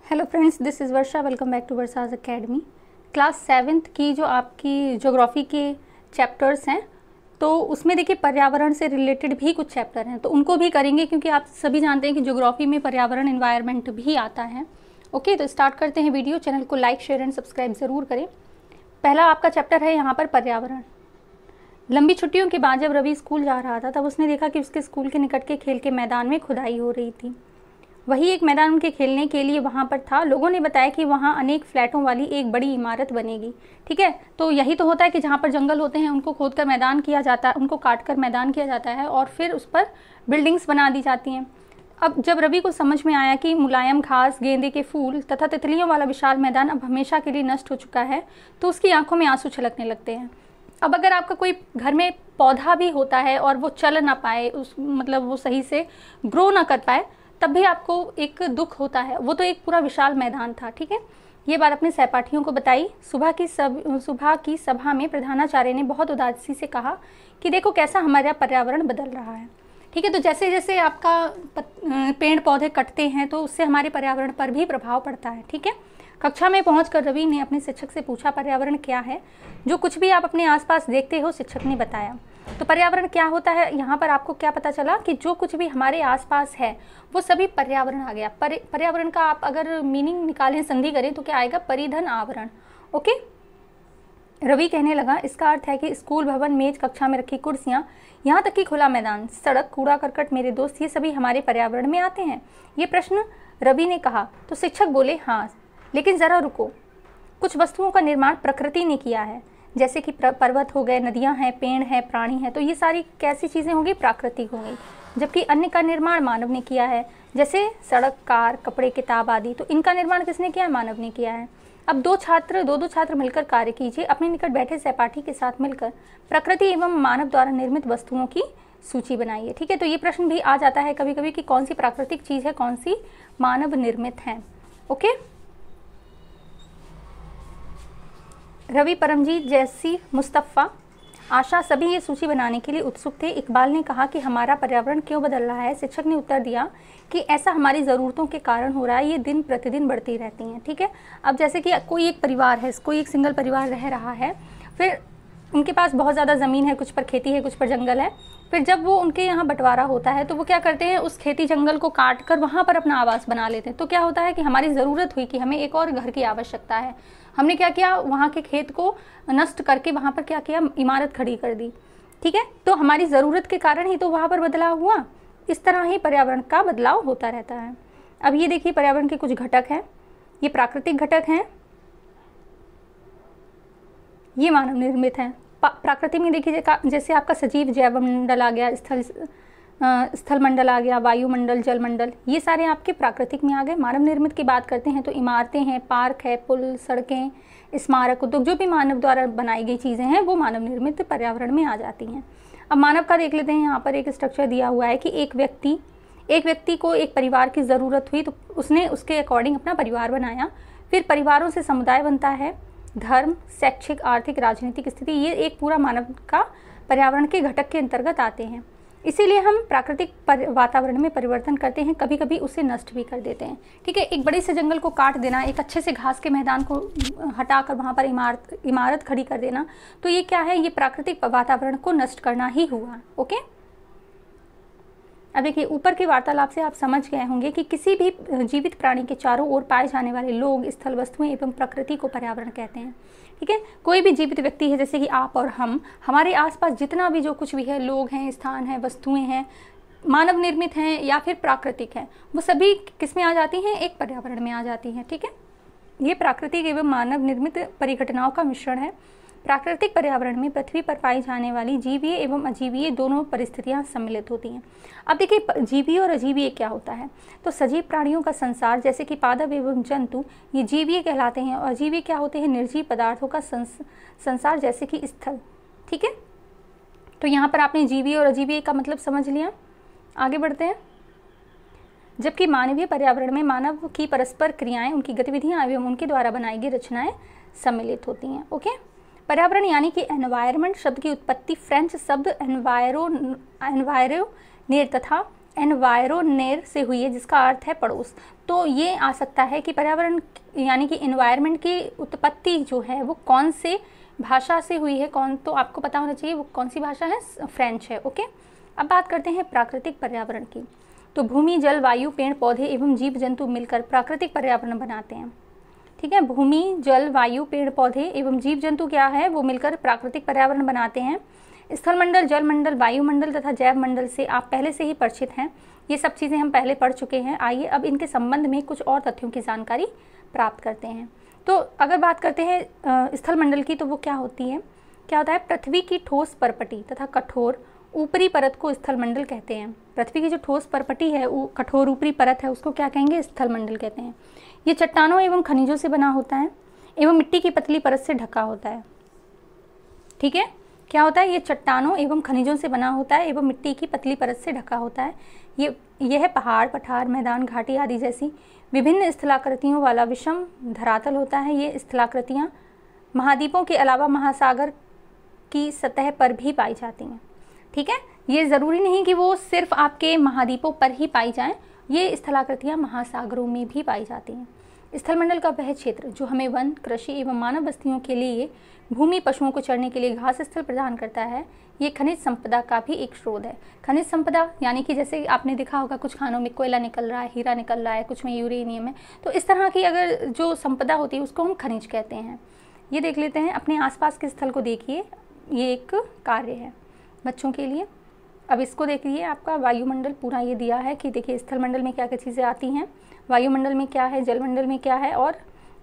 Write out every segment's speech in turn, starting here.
Hello friends, this is Varsha. Welcome back to Varsha's academy. Class 7th की जो आपकी geography के चैप्टर्स हैं, तो उसमें देखिए पर्यावरण से रिलेटेड भी कुछ चैप्टर हैं, तो उनको भी करेंगे क्योंकि आप सभी जानते हैं कि ज्योग्राफी में पर्यावरण एनवायरनमेंट भी आता है। ओके, तो स्टार्ट करते हैं वीडियो। चैनल को लाइक, शेयर एंड सब्सक्राइब ज़रूर करें। पहला आपका चैप्टर है यहाँ पर पर्यावरण। लंबी छुट्टियों के बाद जब रवि स्कूल जा रहा था तब उसने देखा कि उसके स्कूल के निकट के खेल के मैदान में खुदाई हो रही थी। वही एक मैदान उनके खेलने के लिए वहाँ पर था। लोगों ने बताया कि वहाँ अनेक फ्लैटों वाली एक बड़ी इमारत बनेगी। ठीक है, तो यही तो होता है कि जहाँ पर जंगल होते हैं उनको खोद कर मैदान किया जाता है, उनको काट कर मैदान किया जाता है और फिर उस पर बिल्डिंग्स बना दी जाती हैं। अब जब रवि को समझ में आया कि मुलायम घास, गेंदे के फूल तथा तितलियों वाला विशाल मैदान अब हमेशा के लिए नष्ट हो चुका है, तो उसकी आंखों में आंसू छलकने लगते हैं। अब अगर आपका कोई घर में पौधा भी होता है और वो चल ना पाए, मतलब वो सही से ग्रो ना कर पाए, तब भी आपको एक दुख होता है। वो तो एक पूरा विशाल मैदान था। ठीक है, ये बात अपने सहपाठियों को बताई। सुबह की सभा में प्रधानाचार्य ने बहुत उदासी से कहा कि देखो कैसा हमारा पर्यावरण बदल रहा है। ठीक है, तो जैसे जैसे आपका पेड़ पौधे कटते हैं तो उससे हमारे पर्यावरण पर भी प्रभाव पड़ता है। ठीक है, कक्षा में पहुंचकर रवि ने अपने शिक्षक से पूछा, पर्यावरण क्या है? जो कुछ भी आप अपने आसपास देखते हो, शिक्षक ने बताया। तो पर्यावरण क्या होता है, यहाँ पर आपको क्या पता चला कि जो कुछ भी हमारे आसपास है वो सभी पर्यावरण आ गया। पर्यावरण का आप अगर मीनिंग निकालें, संधि करें तो क्या आएगा? परिधन आवरण। ओके, रवि कहने लगा, इसका अर्थ है कि स्कूल भवन, मेज, कक्षा में रखी कुर्सियाँ, यहाँ तक कि खुला मैदान, सड़क, कूड़ा करकट, मेरे दोस्त, ये सभी हमारे पर्यावरण में आते हैं। ये प्रश्न रवि ने कहा तो शिक्षक बोले, हाँ लेकिन ज़रा रुको, कुछ वस्तुओं का निर्माण प्रकृति ने किया है, जैसे कि पर्वत हो गए, नदियां हैं, पेड़ हैं, प्राणी हैं, तो ये सारी कैसी चीज़ें होंगी? प्राकृतिक होंगी। जबकि अन्य का निर्माण मानव ने किया है, जैसे सड़क, कार, कपड़े, किताब आदि, तो इनका निर्माण किसने किया है? मानव ने किया है। अब दो छात्र मिलकर कार्य कीजिए। अपने निकट बैठे सहपाठी के साथ मिलकर प्रकृति एवं मानव द्वारा निर्मित वस्तुओं की सूची बनाइए। ठीक है, तो ये प्रश्न भी आ जाता है कभी कभी कि कौन सी प्राकृतिक चीज़ है, कौन सी मानव निर्मित है। ओके, रवि, परमजीत, जैसी, मुस्तफ़ा, आशा सभी ये सूची बनाने के लिए उत्सुक थे। इकबाल ने कहा कि हमारा पर्यावरण क्यों बदल रहा है? शिक्षक ने उत्तर दिया कि ऐसा हमारी ज़रूरतों के कारण हो रहा है, ये दिन प्रतिदिन बढ़ती रहती हैं। ठीक है, अब जैसे कि कोई एक परिवार है, कोई एक सिंगल परिवार रह रहा है, फिर उनके पास बहुत ज़्यादा ज़मीन है, कुछ पर खेती है, कुछ पर जंगल है। फिर जब वो उनके यहाँ बंटवारा होता है तो वो क्या करते हैं? उस खेती जंगल को काट कर वहाँ पर अपना आवास बना लेते हैं। तो क्या होता है कि हमारी ज़रूरत हुई कि हमें एक और घर की आवश्यकता है। हमने क्या किया? वहाँ के खेत को नष्ट करके वहाँ पर क्या किया? इमारत खड़ी कर दी। ठीक है, तो हमारी ज़रूरत के कारण ही तो वहाँ पर बदलाव हुआ। इस तरह ही पर्यावरण का बदलाव होता रहता है। अब ये देखिए, पर्यावरण के कुछ घटक हैं, ये प्राकृतिक घटक हैं, ये मानव निर्मित हैं। प्राकृतिक में देखिए जैसे आपका सजीव जैव मंडल आ गया, स्थल मंडल आ गया, वायुमंडल, जलमंडल, ये सारे आपके प्राकृतिक में आ गए। मानव निर्मित की बात करते हैं तो इमारतें हैं, पार्क है, पुल, सड़कें, स्मारक, उद्योग, जो भी मानव द्वारा बनाई गई चीज़ें हैं वो मानव निर्मित पर्यावरण में आ जाती हैं। अब मानव का देख लेते हैं। यहाँ पर एक स्ट्रक्चर दिया हुआ है कि एक व्यक्ति को एक परिवार की ज़रूरत हुई तो उसने उसके अकॉर्डिंग अपना परिवार बनाया। फिर परिवारों से समुदाय बनता है, धर्म, शैक्षिक, आर्थिक, राजनीतिक स्थिति, ये एक पूरा मानव का पर्यावरण के घटक के अंतर्गत आते हैं। इसीलिए हम प्राकृतिक वातावरण में परिवर्तन करते हैं, कभी कभी उसे नष्ट भी कर देते हैं। ठीक है, एक बड़े से जंगल को काट देना, एक अच्छे से घास के मैदान को हटाकर वहाँ पर इमारत खड़ी कर देना, तो ये क्या है? ये प्राकृतिक वातावरण को नष्ट करना ही हुआ। ओके, अब देखिए, ऊपर की वार्तालाप से आप समझ गए होंगे कि किसी भी जीवित प्राणी के चारों ओर पाए जाने वाले लोग, स्थल, वस्तुएं एवं प्रकृति को पर्यावरण कहते हैं। ठीक है, कोई भी जीवित व्यक्ति है, जैसे कि आप और हम, हमारे आसपास जितना भी जो कुछ भी है, लोग हैं, स्थान है, वस्तुएं हैं, मानव निर्मित हैं या फिर प्राकृतिक हैं, वो सभी किस में आ जाती हैं? एक पर्यावरण में आ जाती हैं। ठीक है, ये प्राकृतिक एवं मानव निर्मित परिघटनाओं का मिश्रण है। प्राकृतिक पर्यावरण में पृथ्वी पर पाई जाने वाली जीवीय एवं अजीवीय दोनों परिस्थितियां सम्मिलित होती हैं। अब देखिए, जीवीय और अजीवीय क्या होता है? तो सजीव प्राणियों का संसार, जैसे कि पादप एवं जंतु, ये जीवीय कहलाते हैं। और अजीवीय क्या होते हैं? निर्जीव पदार्थों का संसार, जैसे कि स्थल। ठीक है, तो यहाँ पर आपने जीवीय और अजीवीय का मतलब समझ लिया। आगे बढ़ते हैं। जबकि मानवीय पर्यावरण में मानव की परस्पर क्रियाएं, उनकी गतिविधियां एवं उनके द्वारा बनाई गई रचनाएं सम्मिलित होती हैं। ओके, पर्यावरण यानी कि एनवायरनमेंट शब्द की उत्पत्ति फ्रेंच शब्द एनवायरोनेर तथा एनवायरोनेर से हुई है, जिसका अर्थ है पड़ोस। तो ये आ सकता है कि पर्यावरण यानी कि एनवायरनमेंट की उत्पत्ति जो है वो कौन से भाषा से हुई है, कौन, तो आपको पता होना चाहिए वो कौन सी भाषा है, फ्रेंच है। ओके, अब बात करते हैं प्राकृतिक पर्यावरण की। तो भूमि, जल, वायु, पेड़ पौधे एवं जीव जंतु मिलकर प्राकृतिक पर्यावरण बनाते हैं। ठीक है, भूमि, जल, वायु, पेड़ पौधे एवं जीव जंतु क्या है, वो मिलकर प्राकृतिक पर्यावरण बनाते हैं। स्थलमंडल, जलमंडल, वायुमंडल तथा जैव मंडल से आप पहले से ही परिचित हैं, ये सब चीज़ें हम पहले पढ़ चुके हैं। आइए अब इनके संबंध में कुछ और तथ्यों की जानकारी प्राप्त करते हैं। तो अगर बात करते हैं स्थलमंडल की, तो वो क्या होती है, क्या होता है, पृथ्वी की ठोस परपटी तथा कठोर ऊपरी परत को स्थलमंडल कहते हैं। पृथ्वी की जो ठोस परपटी है, कठोर ऊपरी परत है, उसको क्या कहेंगे, स्थलमंडल कहते हैं। ये चट्टानों एवं खनिजों से बना होता है एवं मिट्टी की पतली परत से ढका होता है। ठीक है, क्या होता है, ये चट्टानों एवं खनिजों से बना होता है एवं मिट्टी की पतली परत से ढका होता है। यह पहाड़, पठार, मैदान, घाटी आदि जैसी विभिन्न स्थलाकृतियों वाला विषम धरातल होता है। ये स्थलाकृतियाँ महाद्वीपों के अलावा महासागर की सतह पर भी पाई जाती हैं। ठीक है, ये ज़रूरी नहीं कि वो सिर्फ आपके महाद्वीपों पर ही पाई जाएं, ये स्थलाकृतियाँ महासागरों में भी पाई जाती हैं। स्थलमंडल का वह क्षेत्र जो हमें वन, कृषि एवं मानव बस्तियों के लिए भूमि, पशुओं को चरने के लिए घास स्थल प्रदान करता है। ये खनिज संपदा का भी एक स्रोत है। खनिज संपदा यानी कि जैसे आपने देखा होगा कुछ खानों में कोयला निकल रहा है, हीरा निकल रहा है, कुछ में यूरेनियम है, तो इस तरह की अगर जो संपदा होती है उसको हम खनिज कहते हैं। ये देख लेते हैं, अपने आसपास के स्थल को देखिए, ये एक कार्य है बच्चों के लिए। अब इसको देखिए, आपका वायुमंडल पूरा ये दिया है कि देखिए स्थलमंडल में क्या क्या चीज़ें आती हैं, वायुमंडल में क्या है, जलमंडल में क्या है और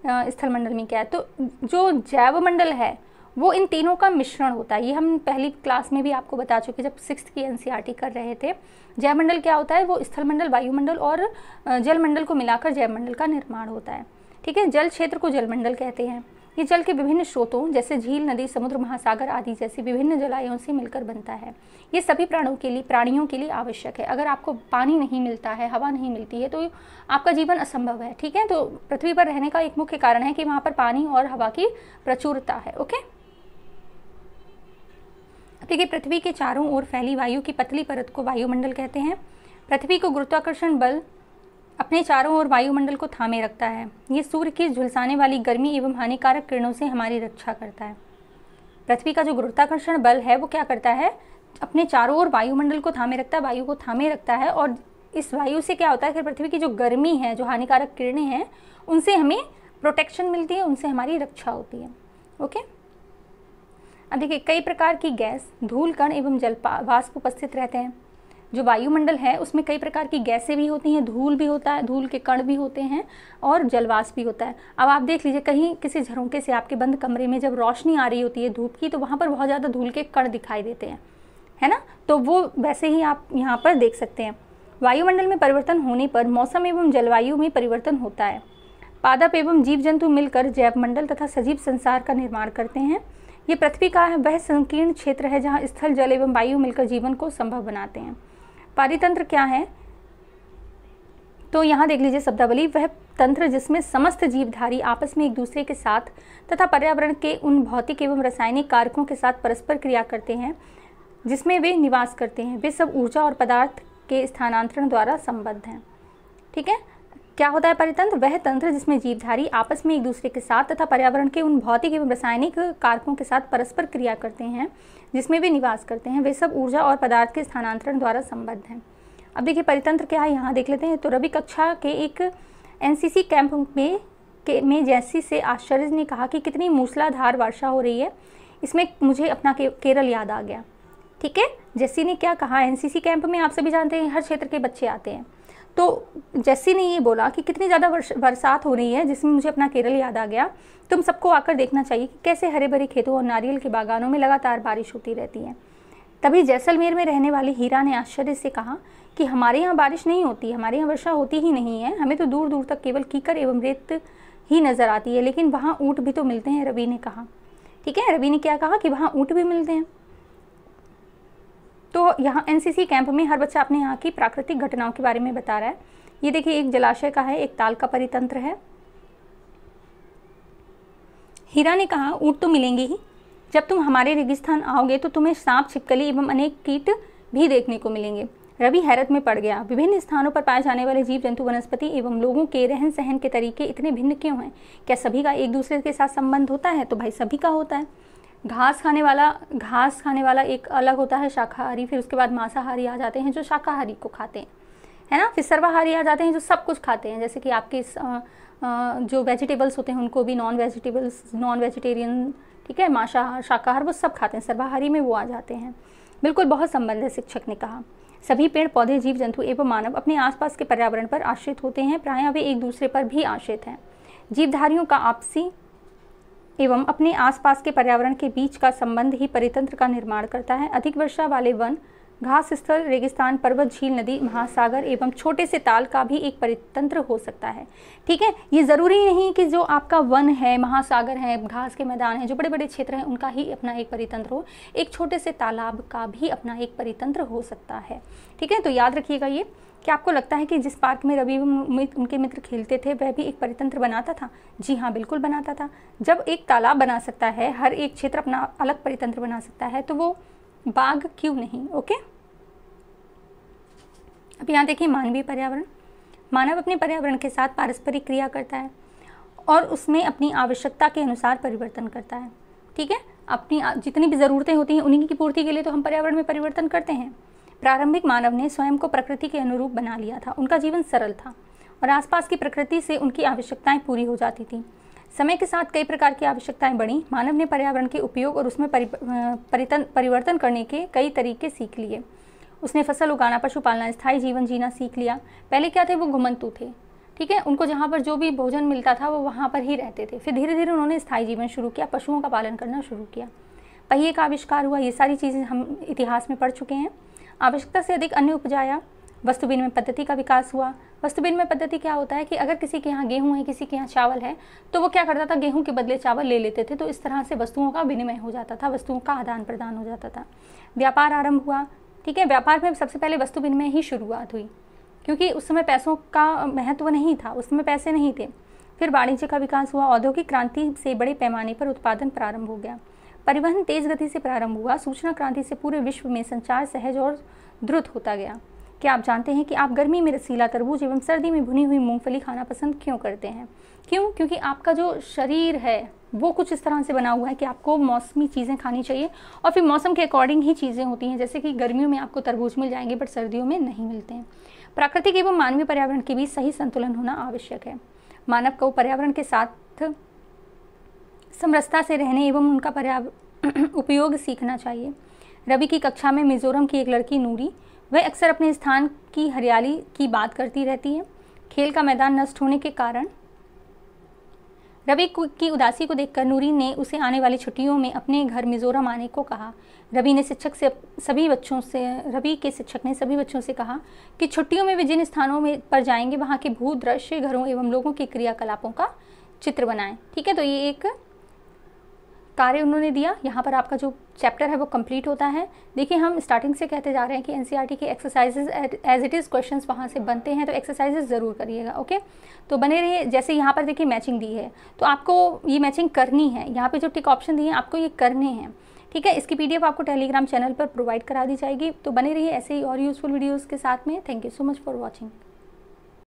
स्थलमंडल में क्या है। तो जो जैवमंडल है वो इन तीनों का मिश्रण होता है। ये हम पहली क्लास में भी आपको बता चुके जब 6th की एनसीईआरटी कर रहे थे। जैवमंडल क्या होता है, वो स्थलमंडल, वायुमंडल और जलमंडल को मिलाकर जैवमंडल का निर्माण होता है। ठीक है, जल क्षेत्र को जलमंडल कहते हैं। ये जल के विभिन्न स्रोतों जैसे झील, नदी, समुद्र, महासागर आदि जैसे विभिन्न जलाशयों से मिलकर बनता है। ये सभी प्राणियों के लिए आवश्यक है। अगर आपको पानी नहीं मिलता है, हवा नहीं मिलती है, तो आपका जीवन असंभव है। ठीक है, तो पृथ्वी पर रहने का एक मुख्य कारण है कि वहाँ पर पानी और हवा की प्रचुरता है। ओके, देखिए पृथ्वी के चारों ओर फैली वायु की पतली परत को वायुमंडल कहते हैं। पृथ्वी को गुरुत्वाकर्षण बल अपने चारों ओर वायुमंडल को थामे रखता है। ये सूर्य की झुलसाने वाली गर्मी एवं हानिकारक किरणों से हमारी रक्षा करता है। पृथ्वी का जो गुरुत्वाकर्षण बल है वो क्या करता है, अपने चारों ओर वायुमंडल को थामे रखता है, वायु को थामे रखता है, और इस वायु से क्या होता है कि पृथ्वी की जो गर्मी है, जो हानिकारक किरणें हैं, उनसे हमें प्रोटेक्शन मिलती है, उनसे हमारी रक्षा होती है। ओके, अब देखिए कई प्रकार की गैस, धूल कण एवं जल वाष्प उपस्थित रहते हैं। जो वायुमंडल है उसमें कई प्रकार की गैसें भी होती हैं, धूल भी होता है, धूल के कण भी होते हैं और जलवाष्प भी होता है। अब आप देख लीजिए कहीं किसी झरोखे से आपके बंद कमरे में जब रोशनी आ रही होती है धूप की, तो वहाँ पर बहुत ज़्यादा धूल के कण दिखाई देते हैं, है ना। तो वो वैसे ही आप यहाँ पर देख सकते हैं। वायुमंडल में परिवर्तन होने पर मौसम एवं जलवायु में परिवर्तन होता है। पादप एवं जीव जंतु मिलकर जैवमंडल तथा सजीव संसार का निर्माण करते हैं। ये पृथ्वी का वह संकीर्ण क्षेत्र है जहाँ स्थल, जल एवं वायु मिलकर जीवन को संभव बनाते हैं। पारितंत्र क्या है, तो यहाँ देख लीजिए शब्दावली, वह तंत्र जिसमें समस्त जीवधारी आपस में एक दूसरे के साथ तथा पर्यावरण के उन भौतिक एवं रासायनिक कारकों के साथ परस्पर क्रिया करते हैं जिसमें वे निवास करते हैं। वे सब ऊर्जा और पदार्थ के स्थानांतरण द्वारा संबद्ध हैं। ठीक है, क्या होता है परितंत्र, वह तंत्र जिसमें जीवधारी आपस में एक दूसरे के साथ तथा पर्यावरण के उन भौतिक एवं रासायनिक कारकों के साथ परस्पर क्रिया करते हैं जिसमें वे निवास करते हैं। वे सब ऊर्जा और पदार्थ के स्थानांतरण द्वारा संबद्ध हैं। अब देखिए परितंत्र क्या है, यहाँ देख लेते हैं। तो रवि कक्षा के एक एनसीसी कैंप में जैसी से आश्चर्य ने कहा कि कितनी मूसलाधार वर्षा हो रही है, इसमें मुझे अपना केरल याद आ गया। ठीक है, जैसी ने क्या कहा, एनसीसी कैंप में आप सभी जानते हैं हर क्षेत्र के बच्चे आते हैं, तो जैसी ने ये बोला कि कितनी ज़्यादा बरसात हो रही है जिसमें मुझे अपना केरल याद आ गया। तुम सबको आकर देखना चाहिए कि कैसे हरे भरे खेतों और नारियल के बागानों में लगातार बारिश होती रहती है। तभी जैसलमेर में रहने वाली हीरा ने आश्चर्य से कहा कि हमारे यहाँ बारिश नहीं होती, हमारे यहाँ वर्षा होती ही नहीं है, हमें तो दूर दूर तक केवल कीकर एवं रेत ही नज़र आती है, लेकिन वहाँ ऊँट भी तो मिलते हैं, रवि ने कहा। ठीक है, रवि ने क्या कहा कि वहाँ ऊँट भी मिलते हैं। तो यहाँ एनसीसी कैंप में हर बच्चा अपने यहाँ की प्राकृतिक घटनाओं के बारे में बता रहा है। ये देखिए एक जलाशय का है, एक ताल का परितंत्र है। हीरा ने कहा ऊँट तो मिलेंगे ही, जब तुम हमारे रेगिस्तान आओगे तो तुम्हें सांप, छिपकली एवं अनेक कीट भी देखने को मिलेंगे। रवि हैरत में पड़ गया। विभिन्न स्थानों पर पाए जाने वाले जीव जंतु, वनस्पति एवं लोगों के रहन सहन के तरीके इतने भिन्न क्यों हैं? क्या सभी का एक दूसरे के साथ संबंध होता है? तो भाई सभी का होता है। घास खाने वाला एक अलग होता है शाकाहारी, फिर उसके बाद मांसाहारी आ जाते हैं जो शाकाहारी को खाते हैं, है ना। फिर सर्वाहारी आ जाते हैं जो सब कुछ खाते हैं, जैसे कि आपके जो वेजिटेबल्स होते हैं उनको भी नॉन वेजिटेरियन, ठीक है, मांसाहार शाकाहार वो सब खाते हैं। सर्वाहारी में वो आ जाते हैं। बिल्कुल बहुत संबंध है, शिक्षक ने कहा। सभी पेड़ पौधे, जीव जंतु एवं मानव अपने आसपास के पर्यावरण पर आश्रित होते हैं, प्रायः वे एक दूसरे पर भी आश्रित हैं। जीवधारियों का आपसी एवं अपने आसपास के पर्यावरण के बीच का संबंध ही परितंत्र का निर्माण करता है। अधिक वर्षा वाले वन, घास स्थल, रेगिस्तान, पर्वत, झील, नदी, महासागर एवं छोटे से ताल का भी एक परितंत्र हो सकता है। ठीक है, ये ज़रूरी नहीं कि जो आपका वन है, महासागर है, घास के मैदान है, जो बड़े बड़े क्षेत्र हैं उनका ही अपना एक परितंत्र हो, एक छोटे से तालाब का भी अपना एक परितंत्र हो सकता है। ठीक है, तो याद रखिएगा ये। क्या आपको लगता है कि जिस पार्क में रवि उनके मित्र खेलते थे वह भी एक परितंत्र बनाता था? जी हाँ, बिल्कुल बनाता था। जब एक तालाब बना सकता है, हर एक क्षेत्र अपना अलग परितंत्र बना सकता है, तो वो बाघ क्यों नहीं? ओके, अब यहाँ देखिए मानवीय पर्यावरण। मानव अपने पर्यावरण के साथ पारस्परिक क्रिया करता है और उसमें अपनी आवश्यकता के अनुसार परिवर्तन करता है। ठीक है, अपनी जितनी भी ज़रूरतें होती हैं उन्हीं की पूर्ति के लिए तो हम पर्यावरण में परिवर्तन करते हैं। प्रारंभिक मानव ने स्वयं को प्रकृति के अनुरूप बना लिया था। उनका जीवन सरल था और आसपास की प्रकृति से उनकी आवश्यकताएं पूरी हो जाती थी। समय के साथ कई प्रकार की आवश्यकताएं बढ़ी। मानव ने पर्यावरण के उपयोग और उसमें परिवर्तन करने के कई तरीके सीख लिए। उसने फसल उगाना, पशुपालना, स्थायी जीवन जीना सीख लिया। पहले क्या थे, वो घुमंतु थे। ठीक है, उनको जहाँ पर जो भी भोजन मिलता था वो वहाँ पर ही रहते थे। फिर धीरे धीरे उन्होंने स्थायी जीवन शुरू किया, पशुओं का पालन करना शुरू किया। पहिए का आविष्कार हुआ। ये सारी चीज़ें हम इतिहास में पढ़ चुके हैं। आवश्यकता से अधिक अन्न उपजाया। वस्तु विनिमय पद्धति का विकास हुआ। वस्तु विनिमय पद्धति क्या होता है कि अगर किसी के यहाँ गेहूँ है, किसी के यहाँ चावल है, तो वो क्या करता था, गेहूँ के बदले चावल ले लेते थे। तो इस तरह से वस्तुओं का विनिमय हो जाता था, वस्तुओं का आदान प्रदान हो जाता था। व्यापार आरंभ हुआ। ठीक है, व्यापार में सबसे पहले वस्तु विनिमय ही शुरुआत हुई, क्योंकि उस समय पैसों का महत्व नहीं था, उस समय पैसे नहीं थे। फिर वाणिज्य का विकास हुआ। औद्योगिक क्रांति से बड़े पैमाने पर उत्पादन प्रारंभ हो गया। परिवहन तेज गति से प्रारंभ हुआ। सूचना क्रांति से पूरे विश्व में संचार सहज और द्रुत होता गया। क्या आप जानते हैं कि आप गर्मी में रसीला तरबूज एवं सर्दी में भुनी हुई मूंगफली खाना पसंद क्यों करते हैं? क्यों? क्योंकि आपका जो शरीर है वो कुछ इस तरह से बना हुआ है कि आपको मौसमी चीज़ें खानी चाहिए और फिर मौसम के अकॉर्डिंग ही चीज़ें होती हैं। जैसे कि गर्मियों में आपको तरबूज मिल जाएंगे बट सर्दियों में नहीं मिलते हैं। प्राकृतिक एवं मानवीय पर्यावरण के बीच सही संतुलन होना आवश्यक है। मानव को पर्यावरण के साथ समरसता से रहने एवं उनका उपयोग सीखना चाहिए। रवि की कक्षा में मिजोरम की एक लड़की नूरी, वह अक्सर अपने स्थान की हरियाली की बात करती रहती है। खेल का मैदान नष्ट होने के कारण रवि की उदासी को देखकर नूरी ने उसे आने वाली छुट्टियों में अपने घर मिजोरम आने को कहा। रवि के शिक्षक ने सभी बच्चों से कहा कि छुट्टियों में वे जिन स्थानों में पर जाएंगे वहाँ के भू दृश्य, घरों एवं लोगों के क्रियाकलापों का चित्र बनाएं। ठीक है, तो ये एक कार्य उन्होंने दिया। यहाँ पर आपका जो चैप्टर है वो कंप्लीट होता है। देखिए, हम स्टार्टिंग से कहते जा रहे हैं कि एनसीईआरटी के exercises as it is questions वहाँ से बनते हैं, तो एक्सरसाइजेज ज़रूर करिएगा। ओके, तो बने रहिए। जैसे यहाँ पर देखिए मैचिंग दी है, तो आपको ये मैचिंग करनी है। यहाँ पे जो टिक ऑप्शन दिए हैं आपको ये करने हैं। ठीक है, इसकी PDF आपको टेलीग्राम चैनल पर प्रोवाइड करा दी जाएगी। तो बने रहिए ऐसे ही और यूज़फुल वीडियोज़ के साथ में। Thank you so much for watching.